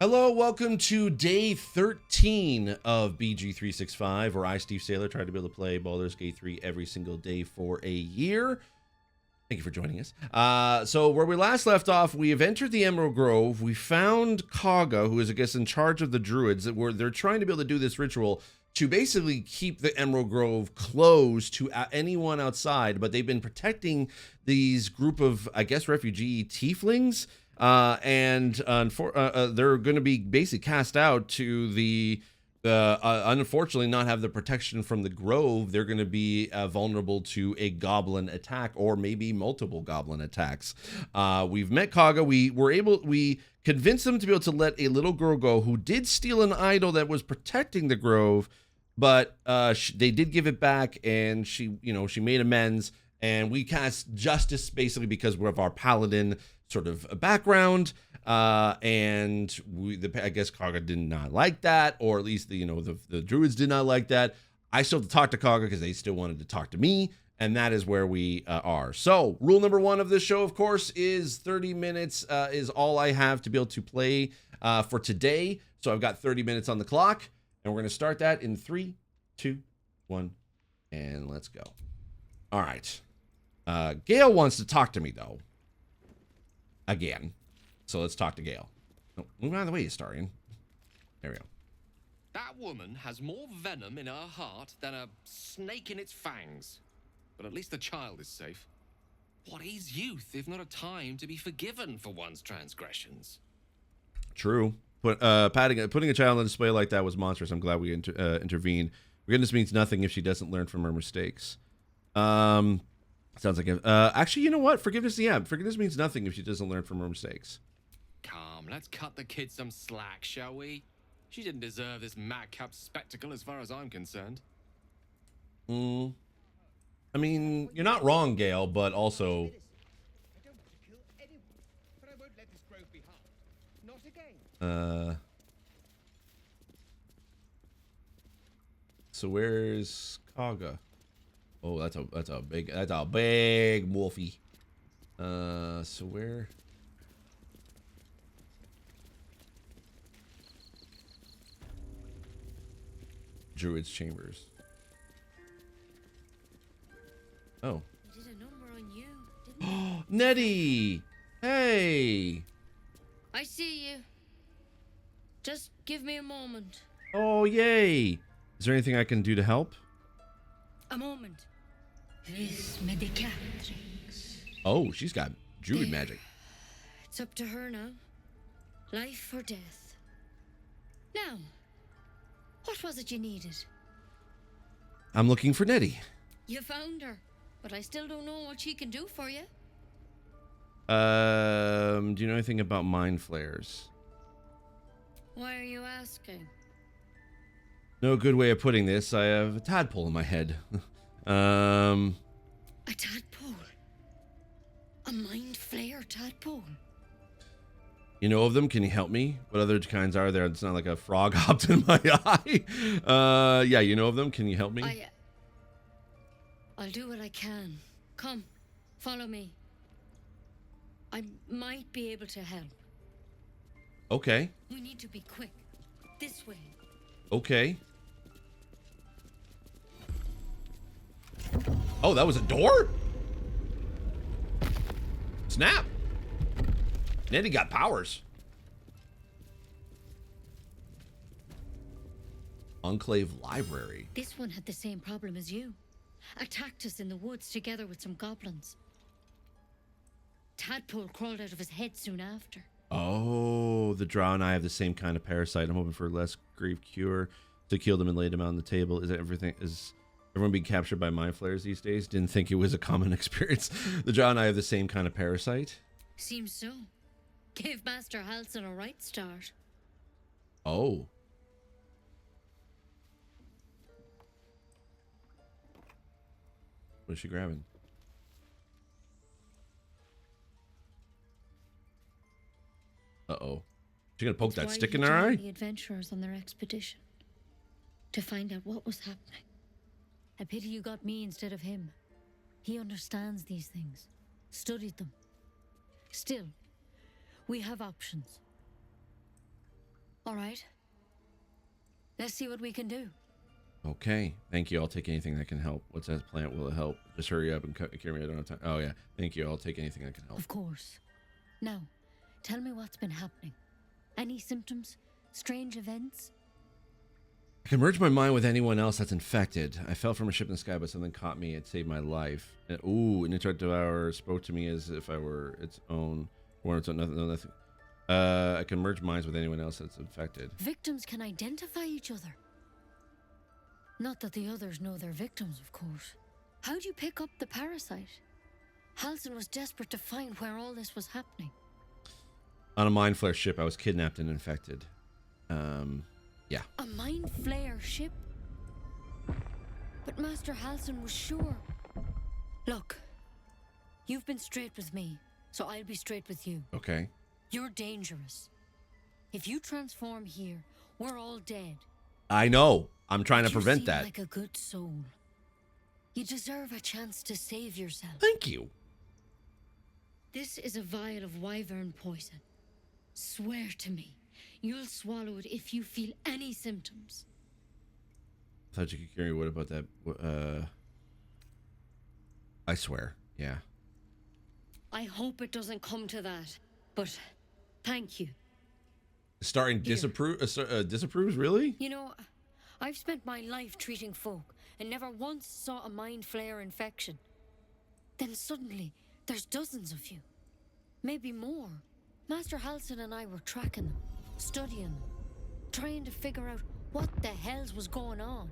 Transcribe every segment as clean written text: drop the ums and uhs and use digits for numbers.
Hello, welcome to day 13 of BG365, where I, Steve Saylor, try to be able to play Baldur's Gate 3 every single day for a year. Thank you for joining us. So where we last left off, we have entered the Emerald Grove. We found Kagha, who is, I guess, in charge of the Druids. Where they're trying to be able to do this ritual to basically keep the Emerald Grove closed to anyone outside, but they've been protecting these group of, I guess, refugee Tieflings. They're going to be basically cast out to the unfortunately not have the protection from the grove. They're going to be vulnerable to a goblin attack or maybe multiple goblin attacks. We've met Kagha. We convinced them to be able to let a little girl go who did steal an idol that was protecting the grove, but they did give it back, and she made amends, and we cast justice basically because we're of our paladin sort of a background, and I guess Kagha did not like that, or at least the Druids did not like that. I still have to talk to Kagha because they still wanted to talk to me, and that is where we are. So rule number one of this show, of course, is 30 minutes is all I have to be able to play for today. So I've got 30 minutes on the clock, and we're going to start that in 3, 2, 1, and let's go. All right. Gale wants to talk to me, though. Again. So let's talk to Gale. Oh, move out of the way, Starian. There we go. That woman has more venom in her heart than a snake in its fangs. But at least the child is safe. What is youth if not a time to be forgiven for one's transgressions? True. Putting a child on display like that was monstrous. I'm glad we intervened. Forgiveness means nothing if she doesn't learn from her mistakes. Sounds like actually, you know what? Forgiveness means nothing if she doesn't learn from her mistakes. Come, let's cut the kid some slack, shall we? She didn't deserve this madcap spectacle as far as I'm concerned. I mean, you're not wrong, Gale, but also... So where's Kagha? Oh, that's a big wolfie. So where? Druids chambers. Oh. We did a number on you, didn't we? Nettie! Hey! I see you. Just give me a moment. Oh, yay! Is there anything I can do to help? A moment. Vis medicatrix. Oh, she's got druid magic. It's up to her now. Life or death. Now, what was it you needed? I'm looking for Nettie. You found her, but I still don't know what she can do for you. Do you know anything about mind flayers? Why are you asking? No good way of putting this. I have a tadpole in my head. A tadpole? A mind flayer tadpole? You know of them? Can you help me? What other kinds are there? It's not like a frog hopped in my eye. Yeah, you know of them? Can you help me? I'll do what I can. Come, follow me. I might be able to help. Okay. We need to be quick. This way. Okay. Oh, that was a door? Snap. Nettie got powers. Enclave Library. This one had the same problem as you. Attacked us in the woods together with some goblins. Tadpole crawled out of his head soon after. Oh, the drow and I have the same kind of parasite. I'm hoping for less grief cure to kill them and lay them out on the table. Is everyone being captured by mind flayers these days? Didn't think it was a common experience. The drow and I have the same kind of parasite. Seems so. Gave Master Halsin a right start. Oh. What is she grabbing? Uh-oh. She gonna poke that stick in her eye? The adventurers on their expedition to find out what was happening. A pity you got me instead of him. He understands these things, studied them. Still, we have options. All right. Let's see what we can do. Okay, thank you. I'll take anything that can help. What's that plant? Will it help? Just hurry up and carry me. I don't have time. Oh yeah, thank you. I'll take anything that can help. Of course. Now, tell me what's been happening. Any symptoms? Strange events? I can merge my mind with anyone else that's infected. I fell from a ship in the sky, but something caught me. It saved my life. And, an interdevour spoke to me as if I were its own. Or its own, nothing. I can merge minds with anyone else that's infected. Victims can identify each other. Not that the others know they're victims, of course. How'd you pick up the parasite? Halsin was desperate to find where all this was happening. On a mind flare ship, I was kidnapped and infected. Yeah. A mind flayer ship? But Master Halsin was sure. Look, you've been straight with me, so I'll be straight with you. Okay. You're dangerous. If you transform here, we're all dead. I know. I'm trying to prevent you seem that. Like a good soul. You deserve a chance to save yourself. Thank you. This is a vial of wyvern poison. Swear to me, you'll swallow it if you feel any symptoms. I thought you could cure me. What about that? I swear. Yeah. I hope it doesn't come to that, but thank you. Starring disapproves, really? You know, I've spent my life treating folk and never once saw a mind flayer infection. Then suddenly, there's dozens of you. Maybe more. Master Halsin and I were tracking them, studying them, trying to figure out what the hells was going on.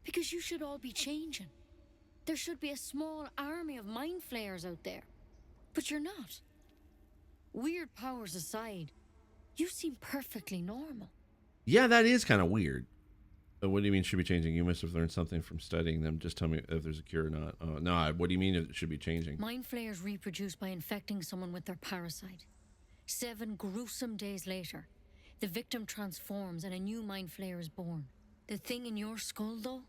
Because you should all be changing. There should be a small army of mind flayers out there. But you're not. Weird powers aside, you seem perfectly normal. Yeah, that is kind of weird. What do you mean should be changing? You must have learned something from studying them. Just tell me if there's a cure or not. Oh, no, what do you mean it should be changing? Mind flayers reproduce by infecting someone with their parasite. 7 gruesome days later, the victim transforms and a new mind flayer is born. The thing in your skull, though,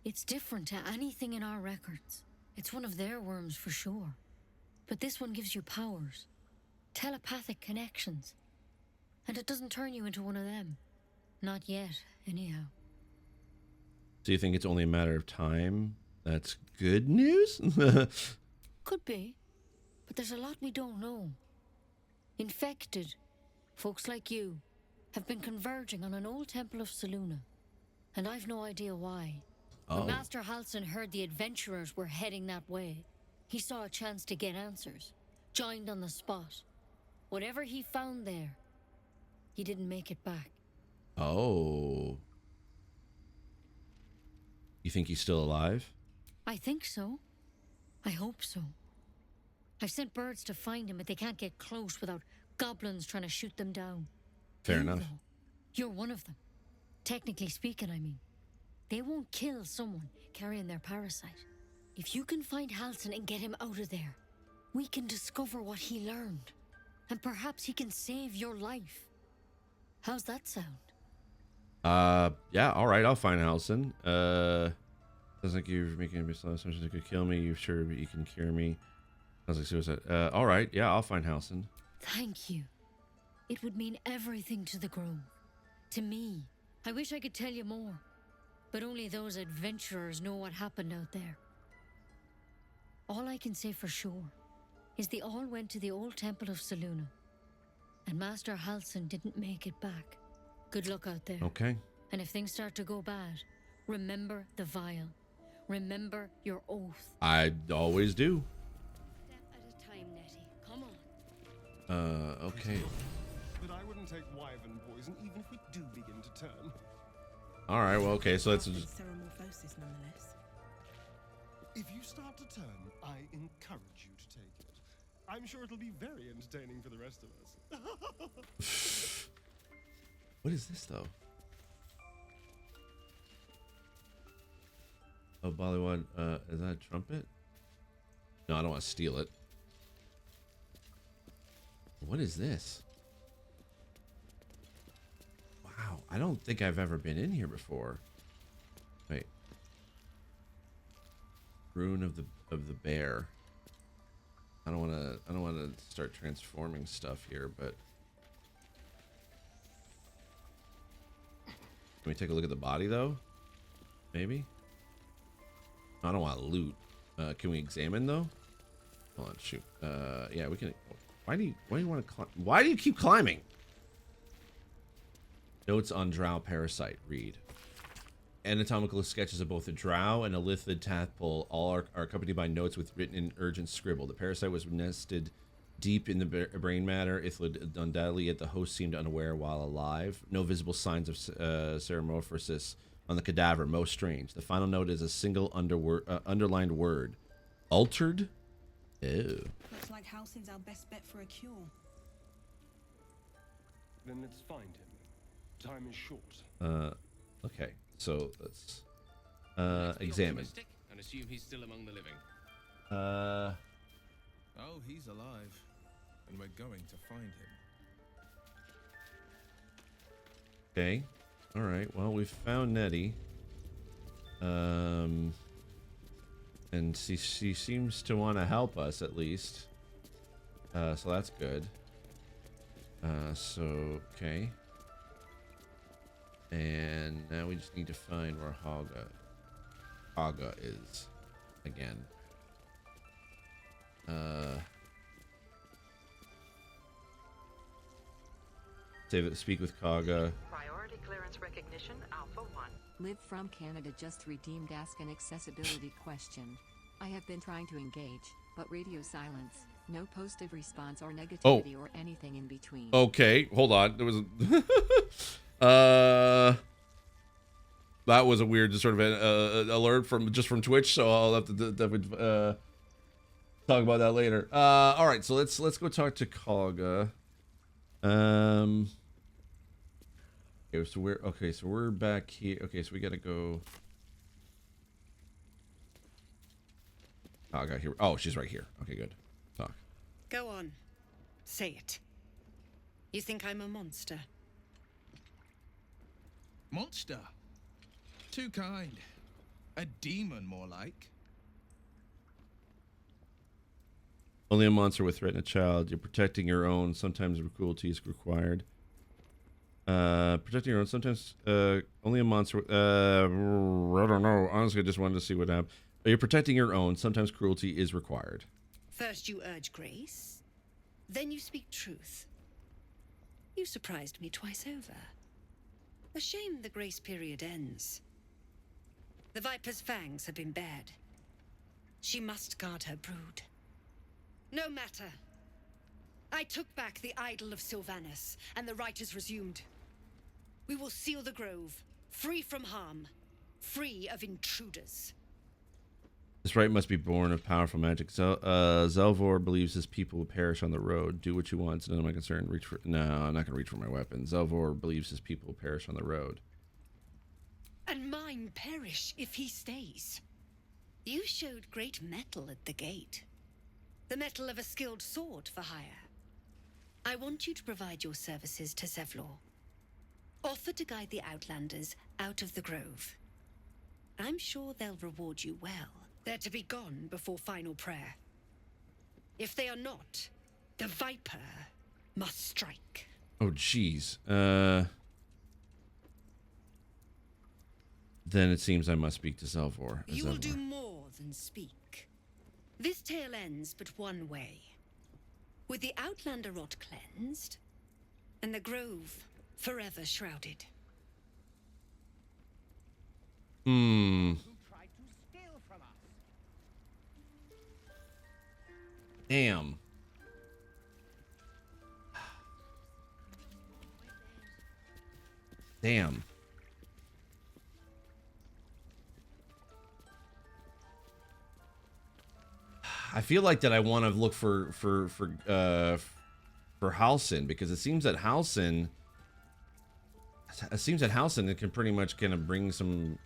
it's different to anything in our records. It's one of their worms for sure. But this one gives you powers. Telepathic connections. And it doesn't turn you into one of them. Not yet, anyhow. Do you think it's only a matter of time? That's good news? Could be. But there's a lot we don't know. Infected, folks like you, have been converging on an old temple of Selûne. And I've no idea why. Oh. When Master Halsin heard the adventurers were heading that way, he saw a chance to get answers. Joined on the spot. Whatever he found there, he didn't make it back. Oh. You think he's still alive? I think so. I hope so. I've sent birds to find him, but they can't get close without goblins trying to shoot them down. Fair You, enough. though, you're one of them. Technically speaking, I mean. They won't kill someone carrying their parasite. If you can find Halsin and get him out of there, we can discover what he learned. And perhaps he can save your life. How's that sound? Yeah, all right, I'll find Halsin. Sounds like you're making me slow. Something that could kill me. You sure you can cure me? Sounds like suicide. All right, yeah, I'll find Halsin. Thank you. It would mean everything to the Grove. To me. I wish I could tell you more. But only those adventurers know what happened out there. All I can say for sure is they all went to the old temple of Selûne. And Master Halsin didn't make it back. Good luck out there. Okay. And if things start to go bad, remember the vial. Remember your oath. I always do. Step at a time, Nettie. Come on. Okay. But I wouldn't take wyvern poison even if we do begin to turn. All right, well, okay, so let's just... Ceramorphosis, nonetheless. If you start to turn, I encourage you to take it. I'm sure it'll be very entertaining for the rest of us. What is this, though? Oh, Bollywood, is that a trumpet? No, I don't want to steal it. What is this? Wow, I don't think I've ever been in here before. Wait. Rune of the bear. I don't want to start transforming stuff here, but Can we take a look at the body though? Maybe. I don't want to loot. Can we examine though? Hold on, shoot. Yeah, we can. Why do you want to climb? Why do you keep climbing? Notes on drow parasite. Read. Anatomical sketches of both a drow and a lithid tadpole all are accompanied by notes with written in urgent scribble. The parasite was nested deep in the brain matter. Ithlid undoubtedly, yet the host seemed unaware while alive. No visible signs of ceramorphosis on the cadaver. Most strange. The final note is a single underlined word. Altered? Ew. Looks like Halsin's our best bet for a cure. Then let's find him. Time is short. Okay. So let's Let's be examine. optimistic and assume he's still among the living. Oh, he's alive, and we're going to find him. Okay. All right. Well, we've found Nettie. And she seems to want to help us at least. So that's good. So okay. And now we just need to find where Kagha is again. Speak with Kagha. Priority clearance recognition, Alpha 1. Live from Canada just redeemed. Ask an accessibility question. I have been trying to engage, but radio silence. No posted response or negativity or anything in between. Okay, hold on. There was that was a weird sort of alert from Twitch, so I'll have to definitely talk about that later. All right, so let's go talk to Kagha. Okay, so we're back here. Okay, so we gotta go. Kagha here. Oh, she's right here. Okay, good. Talk. Go on. Say it. You think I'm a monster? Monster? Too kind. A demon, more like. Only a monster would threaten a child. You're protecting your own. Sometimes cruelty is required. Protecting your own. Sometimes only a monster. I don't know. Honestly, I just wanted to see what happened. You're protecting your own. Sometimes cruelty is required. First you urge grace, then you speak truth. You surprised me twice over. A shame the grace period ends. The Viper's fangs have been bared. She must guard her brood. No matter. I took back the idol of Sylvanas, and the rite is resumed. We will seal the grove, free from harm, free of intruders. This rite must be born of powerful magic. Zevlor believes his people will perish on the road. Do what you want. It's none of my concern. No, I'm not going to reach for my weapon. Zevlor believes his people will perish on the road. And mine perish if he stays. You showed great mettle at the gate. The mettle of a skilled sword for hire. I want you to provide your services to Zevlor. Offer to guide the Outlanders out of the grove. I'm sure they'll reward you well. They're to be gone before final prayer. If they are not, the Viper must strike. Oh, jeez. Then it seems I must speak to Zevlor. You will do more than speak. This tale ends but one way. With the Outlander rot cleansed, and the grove forever shrouded. Damn. Damn. I feel like that I want to look for Halsin, because it seems that Halsin it can pretty much kind of bring some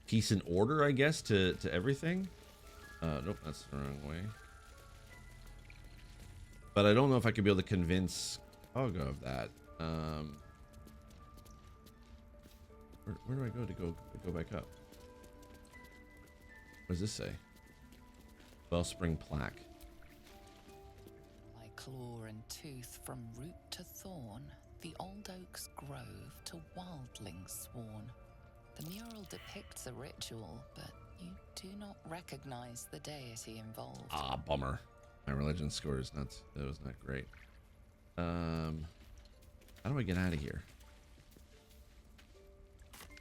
peace and order, I guess, to everything. Nope, that's the wrong way. But I don't know if I could be able to convince Kagha of that. Where do I go to go back up? What does this say? Wellspring plaque. Like claw and tooth from root to thorn. the Old Oak's grove to wildlings sworn. The mural depicts a ritual, but you do not recognize the deity involved. Ah, bummer. My religion score is not. That was not great. How do I get out of here?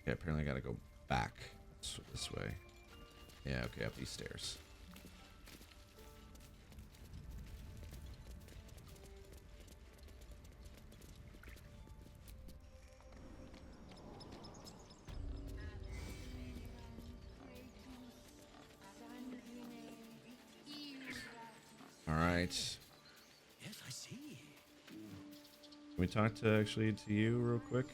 Okay, apparently I gotta go back this way. Yeah, okay, up these stairs. All right. Yes, I see. Can we talk to you real quick?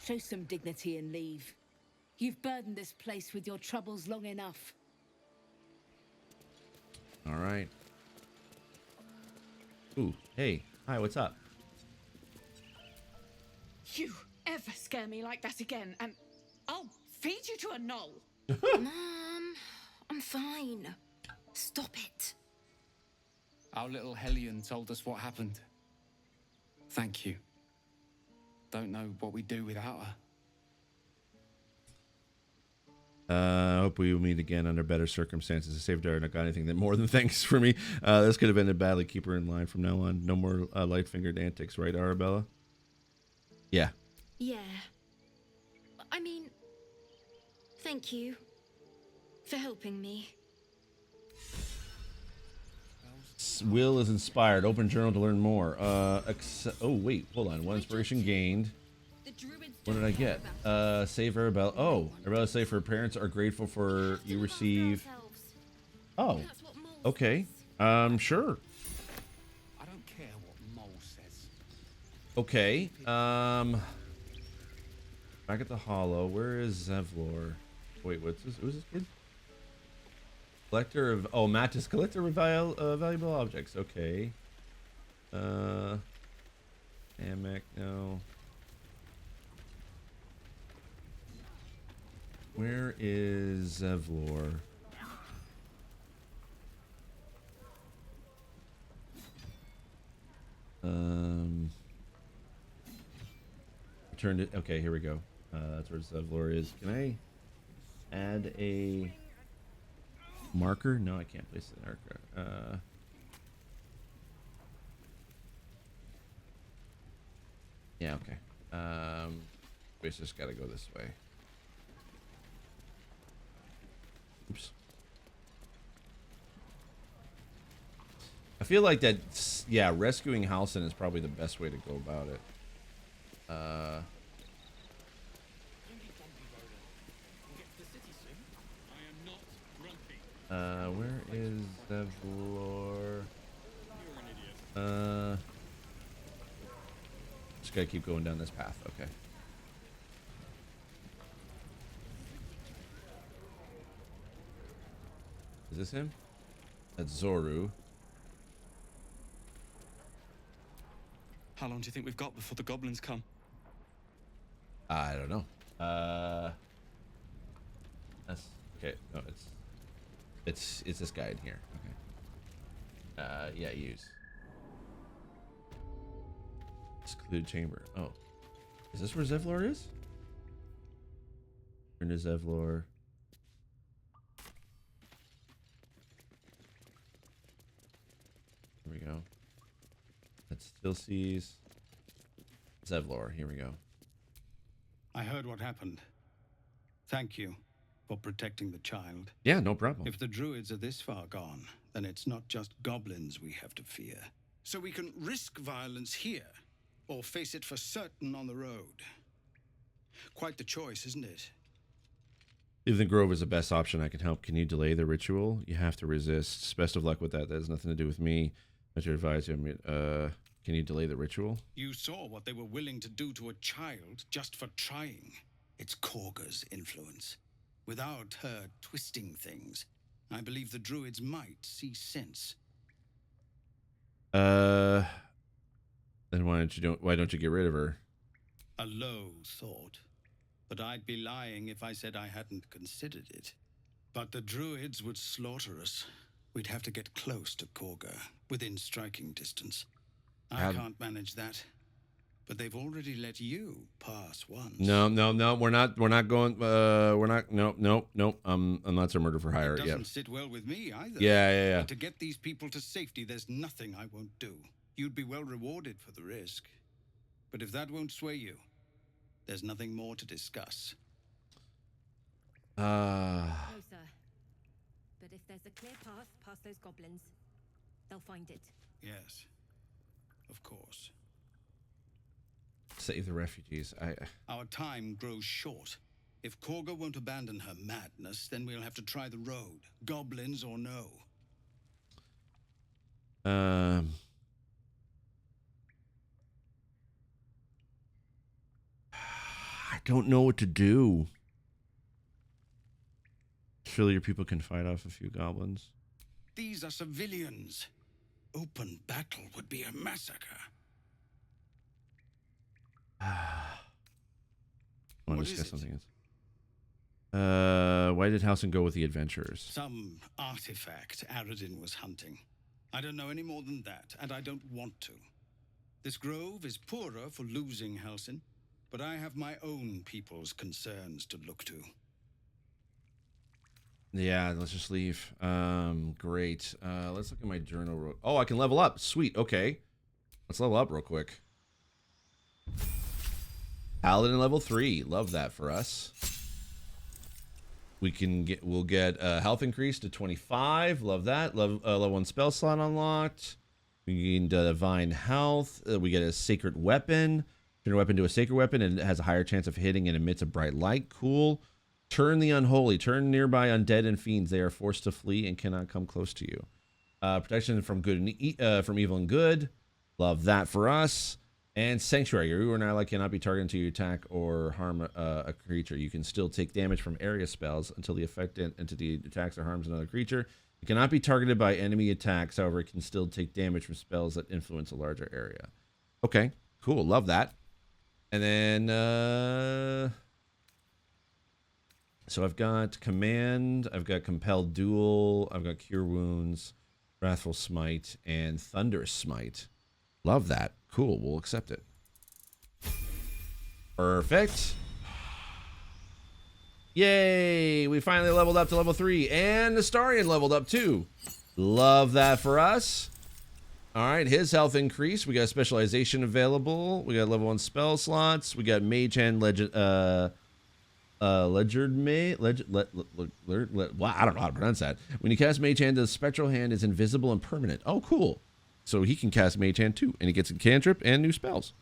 Show some dignity and leave. You've burdened this place with your troubles long enough. All right. Ooh, hey. Hi, what's up? You ever scare me like that again, and I'll feed you to a knoll. Mom, I'm fine. Stop it. Our little Hellion told us what happened. Thank you. Don't know what we'd do without her. Hope we will meet again under better circumstances. I saved her and I got anything that more than thanks for me. This could have been a badly. Keep her in line from now on. No more light-fingered antics, right, Arabella? Yeah. Yeah. I mean, thank you for helping me. Will is inspired. Open journal to learn more. Oh, wait. Hold on. One inspiration gained. What did I get? Save Arabella. Oh, Arabella say her parents are grateful for you receive. Oh, okay. Sure. I don't care what Mole says. Okay. Back at the Hollow. Where is Zevlor? Wait, what's this? Who's this kid? Collector of Mattis, collector of valuable objects. Okay. Amec, no. Where is Zevlor? Turned it. Okay, here we go. That's where Zevlor is. Can I add a marker? No, I can't place the marker. Yeah, okay. We just gotta go this way. Oops. I feel like that, yeah, rescuing Halsin is probably the best way to go about it. Where is Zevlor? Just gotta keep going down this path. Okay. Is this him? That's Zoru. How long do you think we've got before the goblins come? I don't know. That's okay. No, it's this guy in here. Okay. Yeah, use. Secluded chamber. Oh. Is this where Zevlor is? Turn to Zevlor. Here we go. That still sees Zevlor. Here we go. I heard what happened. Thank you for protecting the child. Yeah, no problem. If the Druids are this far gone, then it's not just goblins we have to fear. So we can risk violence here, or face it for certain on the road. Quite the choice, isn't it? If the Grove is the best option, I can help. Can you delay the ritual? You have to resist. Best of luck with that. That has nothing to do with me. I should advise you. Can you delay the ritual? You saw what they were willing to do to a child just for trying. It's Kagha's influence. Without her twisting things, I believe the Druids might see sense. Then why don't you get rid of her? A low thought. But I'd be lying if I said I hadn't considered it. But the Druids would slaughter us. We'd have to get close to Kagha, within striking distance. I can't manage that. But they've already let you pass once. No, we're not going, nope. I'm not a murder for hire. It doesn't sit well with me either. Yeah. But to get these people to safety, there's nothing I won't do. You'd be well rewarded for the risk. But if that won't sway you, there's nothing more to discuss. No, sir. But if there's a clear path past those goblins, they'll find it. Yes, of course. Save the refugees. Our time grows short. If Kagha won't abandon her madness, then we'll have to try the road, goblins or no. I don't know what to do. Surely your people can fight off a few goblins. These are civilians. Open battle would be a massacre. I want to discuss something else. Why did Halsin go with the adventurers? Some artifact Aradin was hunting. I don't know any more than that, and I don't want to. This grove is poorer for losing Halsin, but I have my own people's concerns to look to. Yeah, let's just leave. Great. Let's look at my journal. Oh, I can level up. Sweet. Okay. Let's level up real quick. Paladin level 3. Love that for us. We'll get health increase to 25. Love that. Level 1 spell slot unlocked. We gain divine health. We get a sacred weapon. Turn a weapon to a sacred weapon, and it has a higher chance of hitting and emits a bright light. Cool. Turn the unholy. Turn nearby undead and fiends. They are forced to flee and cannot come close to you. Protection from good and from evil and good. Love that for us. And Sanctuary. You or an ally cannot be targeted until you attack or harm a creature. You can still take damage from area spells until the affected entity attacks or harms another creature. It cannot be targeted by enemy attacks. However, it can still take damage from spells that influence a larger area. Okay, cool. Love that. And then... So I've got Command, I've got Compelled Duel, I've got Cure Wounds, Wrathful Smite, and Thunderous Smite. Love that. Cool, we'll accept it. Perfect. Yay! We finally leveled up to level 3, and Astarion leveled up too. Love that for us. Alright, his health increase. We got specialization available. We got level 1 spell slots. We got Mage Hand Legend... wow, I don't know how to pronounce that. When you cast Mage Hand, the spectral hand is invisible and permanent. Oh, cool. So he can cast Mage Hand too, and he gets a cantrip and new spells.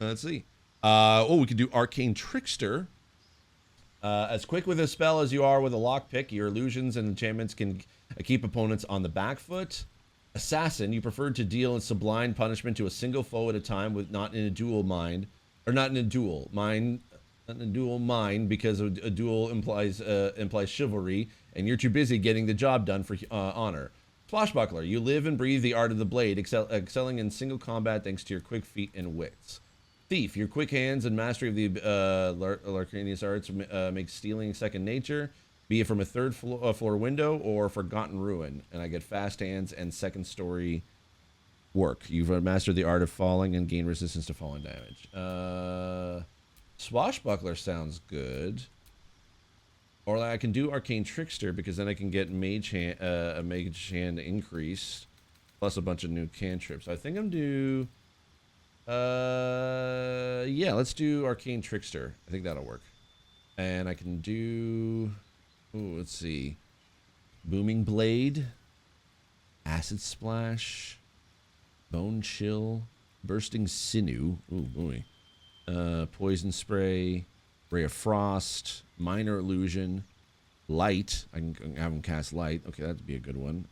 Let's see. We can do Arcane Trickster. As quick with a spell as you are with a lockpick, your illusions and enchantments can keep opponents on the back foot. Assassin, you prefer to deal in sublime punishment to a single foe at a time, with not in a dual mind, or not in a duel mind. Not in a dual mind, because a duel implies chivalry, and you're too busy getting the job done for honor. Swashbuckler, you live and breathe the art of the blade, excelling in single combat thanks to your quick feet and wits. Thief, your quick hands and mastery of the Larcanius arts makes stealing second nature, be it from a third floor window or forgotten ruin. And I get fast hands and second story work. You've mastered the art of falling and gain resistance to falling damage. Swashbuckler sounds good. Or I can do Arcane Trickster, because then I can get Mage Hand, a Mage Hand increase, plus a bunch of new cantrips. I think I'm due... yeah, let's do Arcane Trickster. I think that'll work. And I can do... Ooh, let's see. Booming Blade. Acid Splash. Bone Chill. Bursting Sinew. Ooh, boy. Poison Spray. Ray of Frost. Minor Illusion. Light. I can have him cast Light. Okay, that'd be a good one.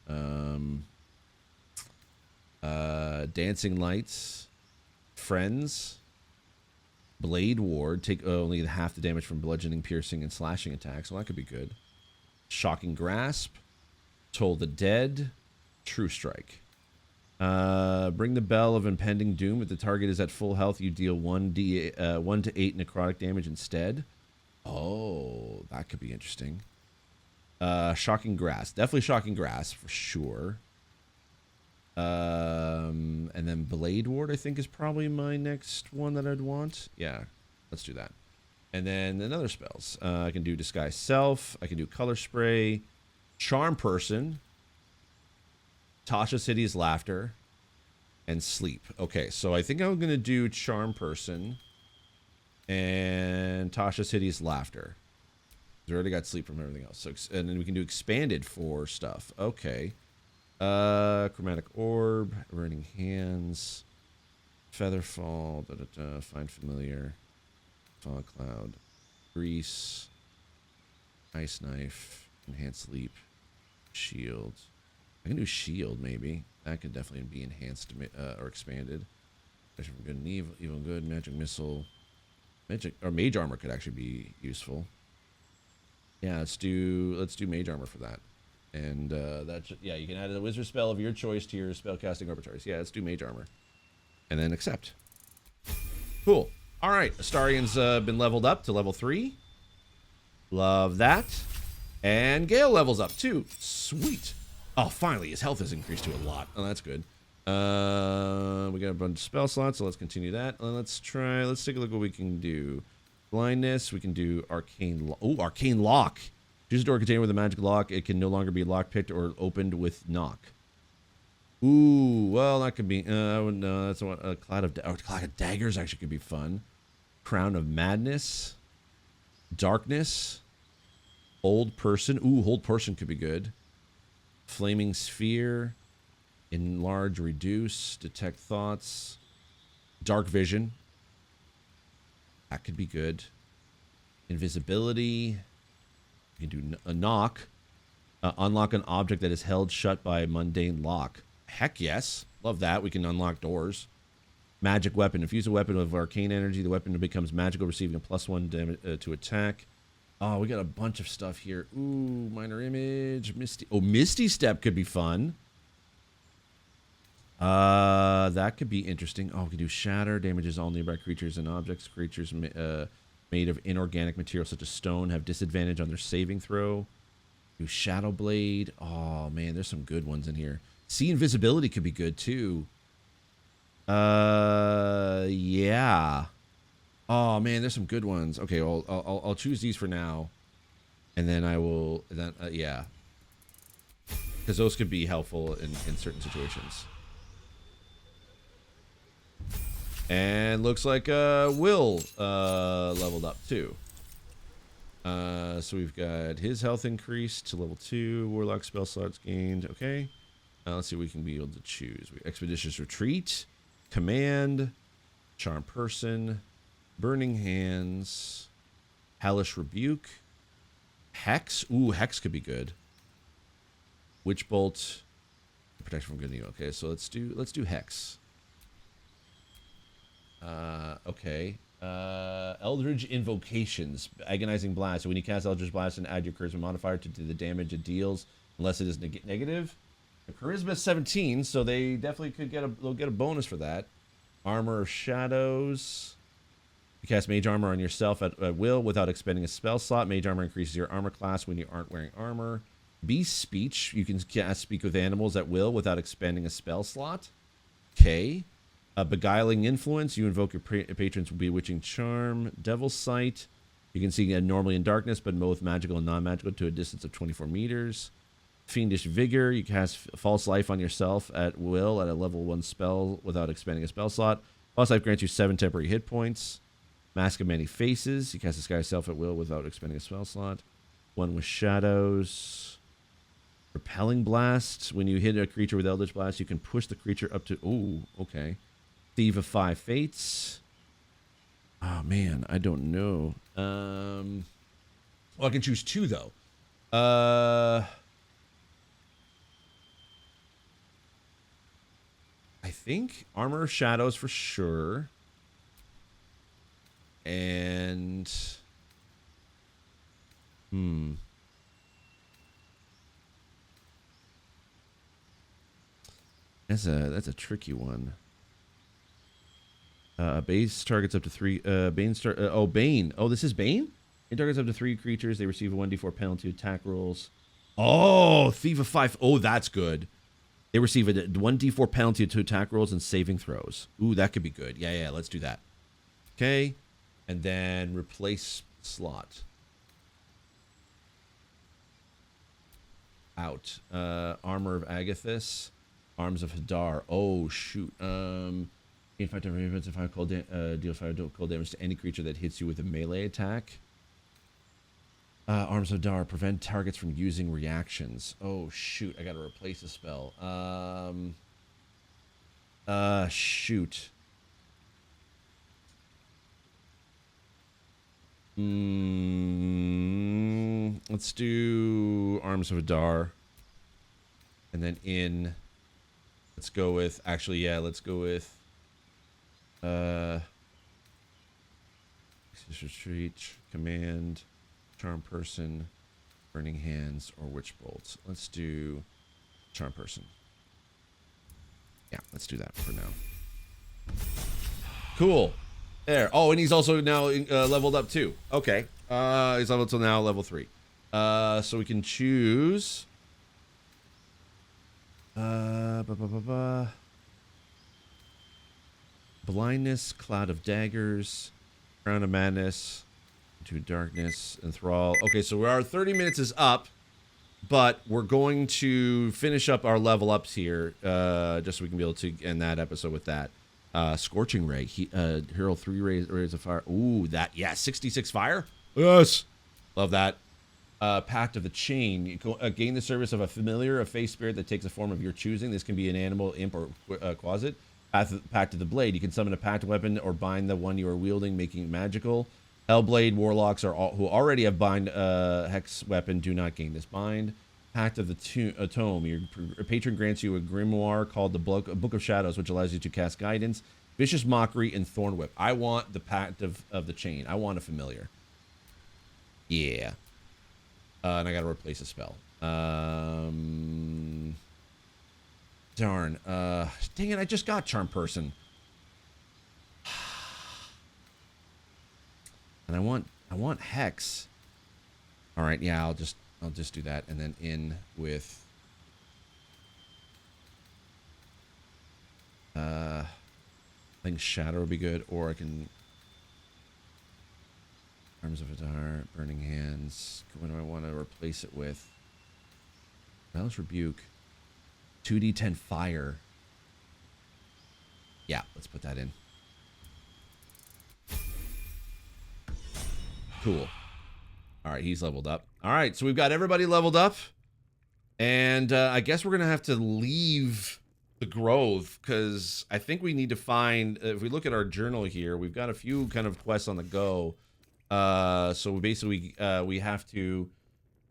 Dancing Lights. Friends. Blade Ward. Take only half the damage from bludgeoning, piercing, and slashing attacks. Well, that could be good. Shocking Grasp. Toll the Dead. True Strike. Bring the Bell of Impending Doom. If the target is at full health, you deal 1 to 8 necrotic damage instead. Oh, that could be interesting. Shocking Grasp. Definitely Shocking Grasp for sure. And then Blade Ward, I think, is probably my next one that I'd want. Yeah, let's do that. And then another spells. I can do Disguise Self. I can do Color Spray, Charm Person, Tasha City's Laughter, and Sleep. Okay, so I think I'm going to do Charm Person and Tasha City's Laughter. We already got Sleep from everything else. So, and then we can do Expanded for stuff. Okay. Chromatic Orb, Burning Hands, Featherfall, Find Familiar, Fog Cloud, Grease, Ice Knife, Enhanced Sleep, Shield. I can do Shield, maybe. That could definitely be enhanced or expanded. From good and evil good, Magic Missile. Magic or Mage Armor could actually be useful. Yeah, let's do Mage Armor for that. And that's, yeah, you can add a wizard spell of your choice to your spellcasting repertories. Yeah, let's do Mage Armor. And then accept. Cool. All right, Astarion's been leveled up to level 3. Love that. And Gale levels up too. Sweet. Oh, finally, his health has increased to a lot. Oh, that's good. We got a bunch of spell slots, so let's continue that. Let's take a look what we can do. Blindness, we can do Arcane... Oh, Arcane Lock. Choose a door container with a magic lock. It can no longer be lockpicked or opened with knock. Ooh, well, that could be... no, that's a Cloud of Daggers actually could be fun. Crown of Madness. Darkness. Hold Person. Ooh, Hold Person could be good. Flaming Sphere. Enlarge, Reduce. Detect Thoughts. Dark Vision. That could be good. Invisibility. You can do a Knock. Unlock an object that is held shut by a mundane lock. Heck yes. Love that. We can unlock doors. Magic Weapon. Infuse a weapon with arcane energy. The weapon becomes magical, receiving a +1 damage to attack. Oh, we got a bunch of stuff here. Ooh, Minor Image. Misty. Oh, Misty Step could be fun. That could be interesting. Oh, we can do Shatter. Damages all nearby creatures and objects. Creatures made of inorganic material such as stone have disadvantage on their saving throw. Do Shadow Blade. Oh, man, there's some good ones in here. See Invisibility could be good, too. Yeah. Oh, man, there's some good ones. Okay, well, I'll choose these for now. And then I will... yeah. Because those could be helpful in certain situations. And looks like Will leveled up too. So we've got his health increased to level 2. Warlock spell slots gained. Okay. Let's see what we can be able to choose. Expeditious Retreat, Command, Charm Person, Burning Hands, Hellish Rebuke, Hex. Ooh, Hex could be good. Witch Bolt, Protection from good and evil. Okay, so let's do Hex. Okay. Eldritch Invocations. Agonizing Blast. So when you cast Eldritch Blast and add your Charisma modifier to the damage it deals, unless it is negative. The Charisma is 17, so they definitely could they'll get a bonus for that. Armor of Shadows. You cast Mage Armor on yourself at will without expending a spell slot. Mage Armor increases your armor class when you aren't wearing armor. Beast Speech. You can cast Speak with Animals at will without expending a spell slot. Okay. Beguiling Influence. You invoke your patron's bewitching charm. Devil's Sight. You can see normally in darkness, but both magical and non-magical to a distance of 24 meters. Fiendish Vigor. You cast False Life on yourself at will at a level 1 spell without expending a spell slot. False Life grants you 7 temporary hit points. Mask of Many Faces. You cast Disguise Self at will without expending a spell slot. One with Shadows. Repelling Blast. When you hit a creature with Eldritch Blast, you can push the creature up to... Ooh, okay. Thief of 5 Fates. Oh, man, I don't know. Well, I can choose 2, though. I think Armor of Shadows for sure. And... That's a tricky one. Base targets up to 3. Bane. Oh, this is Bane? It targets up to 3 creatures. They receive a 1d4 penalty attack rolls. Oh, Thief of 5. Oh, that's good. They receive a 1d4 penalty to attack rolls and saving throws. Ooh, that could be good. Yeah, let's do that. Okay. And then replace slot. Out. Armor of Agathis. Arms of Hadar. Oh, shoot. In fact, if I deal cold damage to any creature that hits you with a melee attack. Arms of Hadar. Prevent targets from using reactions. Oh, shoot. I got to replace a spell. Shoot. Let's do Arms of Hadar. And then in, let's go with, actually, yeah, let's go with, Retreat, Command, Charm Person, Burning Hands, or Witch Bolts. Let's do Charm Person. Yeah, let's do that for now. Cool. There. Oh, and he's also now leveled up too. Okay. He's leveled till now level 3. So we can choose. Blindness, Cloud of Daggers, Crown of Madness, Into Darkness, Enthrall. Okay, so our 30 minutes is up, but we're going to finish up our level ups here, just so we can be able to end that episode with that. Scorching Ray, hurl 3 rays of fire. Ooh, that, yeah, 66 fire. Yes, love that. Pact of the Chain. You gain the service of a familiar, a face spirit that takes the form of your choosing. This can be an animal, imp, or quasit. Pact of the Blade. You can summon a pact weapon or bind the one you are wielding, making it magical. Hellblade warlocks who already have bind hex weapon do not gain this bind. Pact of the Tome. Your patron grants you a grimoire called the Book of Shadows, which allows you to cast guidance. Vicious Mockery and Thorn Whip. I want the Pact of the Chain. I want a familiar. Yeah. And I gotta replace a spell. Darn. Dang it, I just got Charm Person. And I want Hex. Alright, yeah, I'll just do that. And then in with I think Shadow would be good, or I can Arms of Hadar, Burning Hands. What do I want to replace it with? Balance Rebuke. 2d10 fire. Yeah, let's put that in. Cool. All right, he's leveled up. All right, so we've got everybody leveled up. And I guess we're going to have to leave the Grove, because I think we need to find, if we look at our journal here, we've got a few kind of quests on the go. So basically, we have to.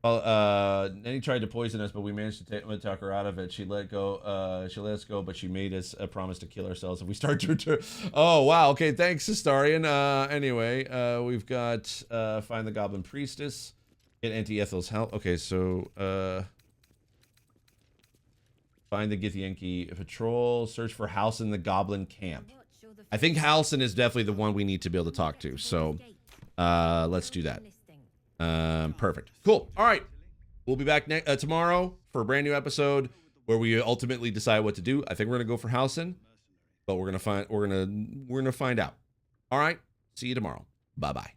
Nettie tried to poison us, but we managed to talk her out of it. She let go. She let us go, but she made us a promise to kill ourselves if we start to return. Oh wow. Okay. Thanks, Sistarian. Anyway, we've got find the Goblin Priestess. Get Anti-Ethel's help. Okay, so find the Githyanki patrol. Search for Halsin the Goblin Camp. I think Halsin is definitely the one we need to be able to talk to. So. Let's do that. Perfect. Cool. All right. We'll be back tomorrow for a brand new episode where we ultimately decide what to do. I think we're gonna go for Halsin, but we're gonna find out. All right. See you tomorrow. Bye bye.